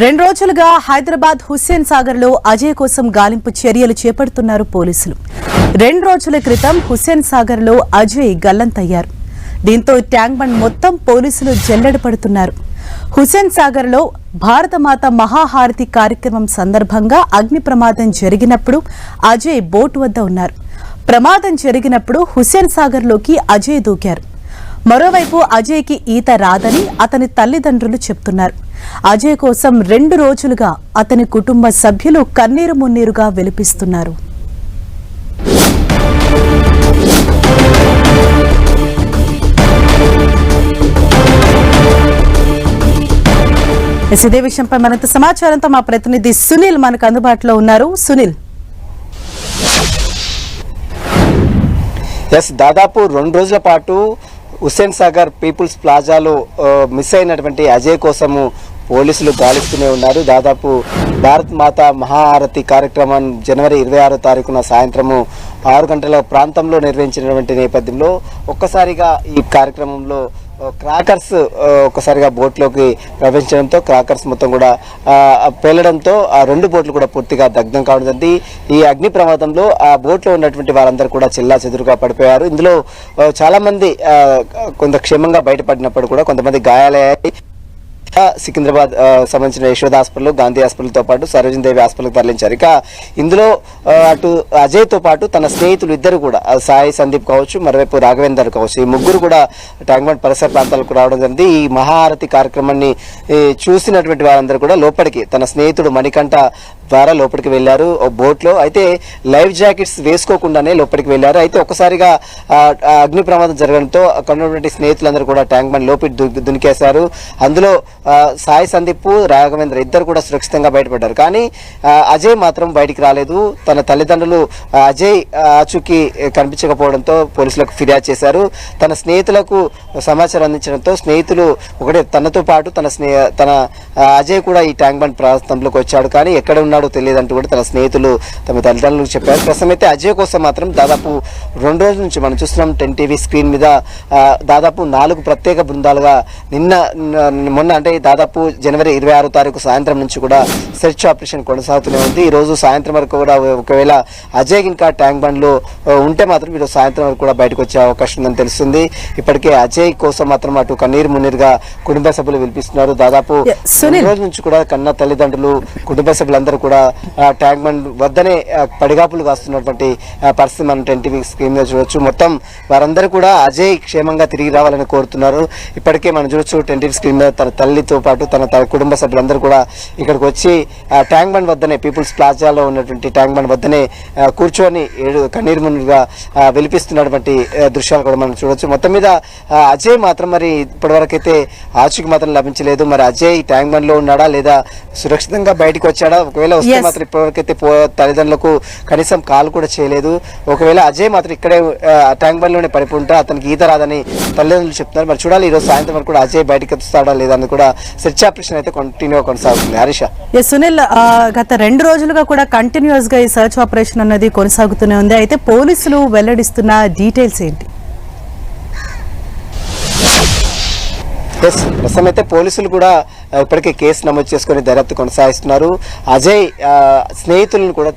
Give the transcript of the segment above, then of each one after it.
రెండు రోజులుగా హైదరాబాద్ హుస్సేన్ సాగర్ లో అజయ్ కోసం గాలింపు చర్యలు చేపడుతున్నారు పోలీసులు. 2 రోజుల క్రితం హుస్సేన్ సాగర్ లో అజయ్ గల్లంతయ్యారు. దీంతో ట్యాంక్ బండ్ మొత్తం పోలీసులు జల్లెడ పడుతున్నారు. హుస్సేన్ సాగర్ లో భారతమాత మహాహారతి కార్యక్రమం సందర్భంగా అగ్ని ప్రమాదం జరిగినప్పుడు అజయ్ బోట్ వద్ద ఉన్నారు. ప్రమాదం జరిగినప్పుడు హుస్సేన్ సాగర్ లోకి అజయ్ దూకారు. మరోవైపు అజయ్ కి ఈత రాదని అతని తల్లిదండ్రులు చెప్తున్నారు. అజయ్ కోసం 2 రోజులుగా అతని కుటుంబ సభ్యులు కన్నీరు మున్నీరుగా విలపిస్తున్నారు. ఇదే విషయంపై మరింత సమాచారంతో మా ప్రతినిధి సునీల్ మనకు అందుబాటులో ఉన్నారు. సునీల్, దాదాపు 2 రోజుల పాటు హుస్సేన్ సాగర్ పీపుల్స్ ప్లాజాలో మిస్ అయినటువంటి అజయ్ కోసము పోలీసులు గాలిస్తూనే ఉన్నారు. దాదాపు భారత్ మాత మహాహారతి కార్యక్రమం జనవరి 26వ తారీఖున సాయంత్రము 6 గంటల ప్రాంతంలో నిర్వహించినటువంటి నేపథ్యంలో ఒక్కసారిగా ఈ కార్యక్రమంలో క్రాకర్స్ ఒక్కసారిగా బోట్లోకి ప్రవేశించడంతో క్రాకర్స్ మొత్తం కూడా పేలడంతో ఆ 2 బోట్లు కూడా పూర్తిగా దగ్ధం కావడం జరిగింది. ఈ అగ్ని ప్రమాదంలో ఆ బోట్లో ఉన్నటువంటి వారందరూ కూడా చెల్లా చెదురుగా పడిపోయారు. ఇందులో చాలా మంది కొంత క్షేమంగా బయటపడినప్పుడు కూడా కొంతమంది గాయాలయ్యాయి. సికింద్రాబాద్ సంబంధించిన యశోద హాస్పిటల్, గాంధీ హాస్పిటల్తో పాటు సరోజినీ దేవి హాస్పిటల్కి తరలించారు. ఇక ఇందులో అటు అజయ్తో పాటు తన స్నేహితులు ఇద్దరు కూడా సాయి సందీప్ కావచ్చు, మరోవైపు రాఘవేందర్ కావచ్చు, ఈ ముగ్గురు కూడా ట్యాంక్ బండ్ పరిసర ప్రాంతాలకు రావడం జరిగింది. ఈ మహాహారతి కార్యక్రమాన్ని చూసినటువంటి వారందరూ కూడా లోపలికి తన స్నేహితుడు మణికంఠ ద్వారా లోపలికి వెళ్లారు బోట్లో. అయితే లైఫ్ జాకెట్స్ వేసుకోకుండానే లోపలికి వెళ్లారు. అయితే ఒక్కసారిగా అగ్ని ప్రమాదం జరగడంతో అక్కడ ఉన్నటువంటి స్నేహితులందరూ కూడా ట్యాంక్ బండ్ లోపలి దునికేశారు. అందులో సాయి సందీప్, రాఘవేంద్ర ఇద్దరు కూడా సురక్షితంగా బయటపడ్డారు. కానీ అజయ్ మాత్రం బయటికి రాలేదు. తన తల్లిదండ్రులు అజయ్ ఆచూకీ కనిపించకపోవడంతో పోలీసులకు ఫిర్యాదు చేశారు. తన స్నేహితులకు సమాచారం అందించడంతో స్నేహితులు ఒకటే తనతో పాటు తన అజయ్ కూడా ఈ ట్యాంక్ బండ్ ప్రాంతంలోకి వచ్చాడు. కానీ ఎక్కడ ఉన్నాడో తెలియదంటూ కూడా తన స్నేహితులు తమ తల్లిదండ్రులకు చెప్పారు. ప్రస్తుతం అయితే అజయ్ కోసం మాత్రం దాదాపు 2 రోజుల నుంచి మనం చూస్తున్నాం 10 టీవీ స్క్రీన్ మీద దాదాపు 4 ప్రత్యేక బృందాలుగా మొన్న అంటే దాదాపు జనవరి 26వ తారీఖు సాయంత్రం నుంచి కూడా సెర్చ్ ఆపరేషన్ కొనసాగుతూనే ఉంది. ఈ రోజు సాయంత్రం వరకు కూడా ఒకవేళ అజయ్ ఇంకా ట్యాంక్ బండ్ లో ఉంటే మాత్రం ఈరోజు సాయంత్రం వరకు కూడా బయటకు వచ్చే అవకాశం ఉందని తెలుస్తుంది. ఇప్పటికే అజయ్ కోసం మాత్రం అటు కన్నీరు మున్నీరుగా కుటుంబ సభ్యులు పిలిపిస్తున్నారు. దాదాపు 2 రోజుల నుంచి కూడా కన్న తల్లిదండ్రులు, కుటుంబ సభ్యులందరూ కూడా ట్యాంక్ బండ్ వద్దనే పడిగాపులు కాస్తున్నటువంటి పరిస్థితి మనం 10 టీవీ స్క్రీన్ మీద చూడొచ్చు. మొత్తం వారందరూ కూడా అజయ్ క్షేమంగా తిరిగి రావాలని కోరుతున్నారు. ఇప్పటికే మనం చూడొచ్చు 10 టీవీ స్క్రీన్ మీద తన తల్లితో పాటు తన కుటుంబ సభ్యులందరూ కూడా ఇక్కడికి వచ్చి ట్యాంక్ బండ్ వద్దనే పీపుల్స్ ప్లాజాలో ఉన్నటువంటి ట్యాంక్ బండ్ వద్దనే కూర్చొని కన్నీరు మున్నీరుగా విలిపిస్తున్నటువంటి దృశ్యాలు కూడా మనం చూడొచ్చు. మొత్తం మీద అజయ్ మాత్రం మరి ఇప్పటివరకు అయితే ఆచూకీ మాత్రం లభించలేదు. మరి అజయ్ ట్యాంక్ బండ్ లో ఉన్నాడా లేదా సురక్షితంగా బయటకు వచ్చాడా? ఒకవేళ వస్తే మాత్రం ఇప్పటివరకైతే తల్లిదండ్రులకు కనీసం కాల్ కూడా చేయలేదు. ఒకవేళ అజయ్ మాత్రం ఇక్కడే ట్యాంక్ బండ్ లోనే పడిపోతుంటే అతనికి ఈత రాదని తల్లిదండ్రులు చెప్తున్నారు. మరి చూడాలి ఈరోజు సాయంత్రం వరకు కూడా అజయ్ బయటకు వస్తాడా లేదా అని కూడా సెర్చ్ ఆపరేషన్ అయితే కంటిన్యూ కొనసాగుతుంది. హరీష, సునీల్, గత 2 రోజులుగా కూడా కంటిన్యూస్ గా ఈ సర్చ్ ఆపరేషన్ అన్నది కొనసాగుతూనే ఉంది. అయితే పోలీసులు వెల్లడిస్తున్న డీటెయిల్స్ ఏంటి? ప్రస్తుతం అయితే పోలీసులు కూడా ఇప్పటికే కేసు నమోదు చేసుకుని దర్యాప్తు కొనసాగిస్తున్నారు. అజయ్ స్నేహితులను కూడా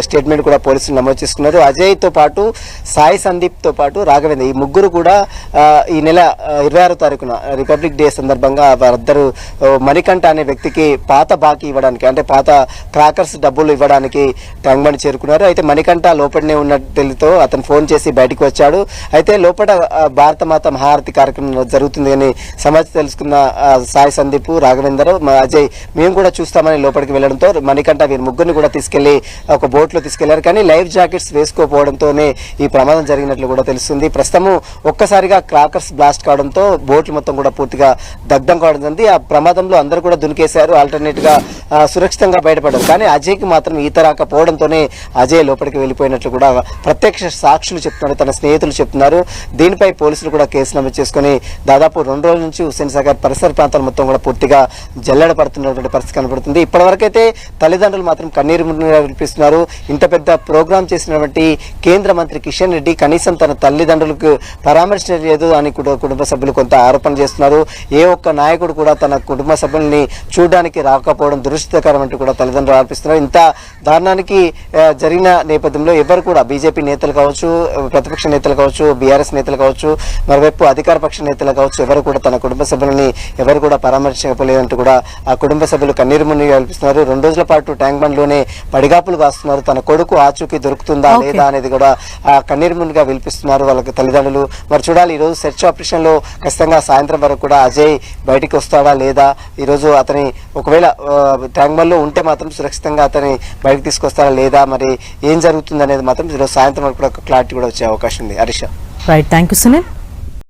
స్టేట్మెంట్ కూడా పోలీసులు నమోదు చేసుకున్నారు. అజయ్ తో పాటు సాయి సందీప్ తో పాటు రాఘవేంద్ర ఈ ముగ్గురు కూడా ఈ నెల 26వ తారీఖున రిపబ్లిక్ డే సందర్భంగా వారిద్దరు మణికంఠ అనే వ్యక్తికి పాత బాకీ ఇవ్వడానికి, అంటే పాత క్రాకర్స్ డబ్బులు ఇవ్వడానికి ట్యాంక్ బండ్ చేరుకున్నారు. అయితే మణికంఠ లోపలనే ఉన్నట్టుతో అతను ఫోన్ చేసి బయటకు వచ్చాడు. అయితే లోపల భారతమాత మహాహారతి కార్యక్రమం జరుగుతుంది అని సమాచారం తెలుసుకున్న సాయి సందీప్, రాఘవేందర్, అజయ్ మేము కూడా చూస్తామని లోపలికి వెళ్లడంతో మణికంఠ వీరి ముగ్గురిని కూడా తీసుకెళ్లి ఒక బోట్ లో తీసుకెళ్లారు. కానీ లైఫ్ జాకెట్స్ వేసుకోకపోవడంతోనే ఈ ప్రమాదం జరిగినట్లు కూడా తెలుస్తుంది. ప్రస్తుతము ఒక్కసారిగా క్రాకర్స్ బ్లాస్ట్ కావడంతో బోట్లు మొత్తం కూడా పూర్తిగా దగ్ధం కావడం జరిగింది. ఆ ప్రమాదంలో అందరూ కూడా దునికేశారు, ఆల్టర్నేట్ గా సురక్షితంగా బయటపడ్డారు. కానీ అజయ్కి మాత్రం ఈత రాకపోవడంతోనే అజయ్ లోపలికి వెళ్ళిపోయినట్లు కూడా ప్రత్యక్ష సాక్షులు చెప్తున్నారు, తన స్నేహితులు చెప్తున్నారు. దీనిపై పోలీసులు కూడా కేసు నమోదు చేసుకుని దాదాపు 2 రోజుల నుంచి హుస్సేన్ సాగర్ పరిసర ప్రాంతాలు మొత్తం కూడా పూర్తిగా కూడా జల్లెడ పడుతున్నటువంటి పరిస్థితి కనబడుతుంది. ఇప్పటివరకైతే తల్లిదండ్రులు మాత్రం కన్నీరు మున్నీరుగా వినిపిస్తున్నారు. ఇంత పెద్ద ప్రోగ్రాం చేసినటువంటి కేంద్ర మంత్రి కిషన్ రెడ్డి కనీసం తన తల్లిదండ్రులకు పరామర్శించలేదు అని కూడా కుటుంబ సభ్యులు కొంత ఆరోపణ చేస్తున్నారు. ఏ ఒక్క నాయకుడు కూడా తన కుటుంబ సభ్యుల్ని చూడడానికి రాకపోవడం దురదృష్టకరం అంటూ కూడా తల్లిదండ్రులు ఆరోపిస్తున్నారు. ఇంత దారుణానికి జరిగిన నేపథ్యంలో ఎవరు కూడా బీజేపీ నేతలు కావచ్చు, ప్రతిపక్ష నేతలు కావచ్చు, బీఆర్ఎస్ నేతలు కావచ్చు, మరోవైపు అధికార పక్ష నేతలు కావచ్చు, ఎవరు కూడా తన కుటుంబ సభ్యులని ఎవరు కూడా పరామర్శించకపోలేదంటూ కూడా ఆ కుటుంబ సభ్యులు కన్నీరు మున్నీరు కల్పిస్తున్నారు. 2 రోజుల పాటు ట్యాంక్ బండ్ లోనే పడిగాపులు కాస్తున్నారు. తన కొడుకు ఆచూకీ దొరుకుతుందా లేదా అనేది కూడా ఆ కన్నీరు మున్నీరుగా వినిపిస్తున్నారు వాళ్ళకి తల్లిదండ్రులు. మరి చూడాలి, ఈ రోజు సెర్చ్ ఆపరేషన్ లో ఖచ్చితంగా సాయంత్రం వరకు కూడా అజయ్ బయటికి వస్తాడా లేదా, ఈ రోజు అతని ఒకవేళ ట్యాంక్ బండ్ లో ఉంటే మాత్రం సురక్షితంగా అతని బయటకు తీసుకొస్తారా లేదా, మరి ఏం జరుగుతుంది అనేది మాత్రం ఈరోజు సాయంత్రం వరకు కూడా క్లారిటీ కూడా వచ్చే అవకాశం ఉంది. Harisha. Right, thank you Sunil.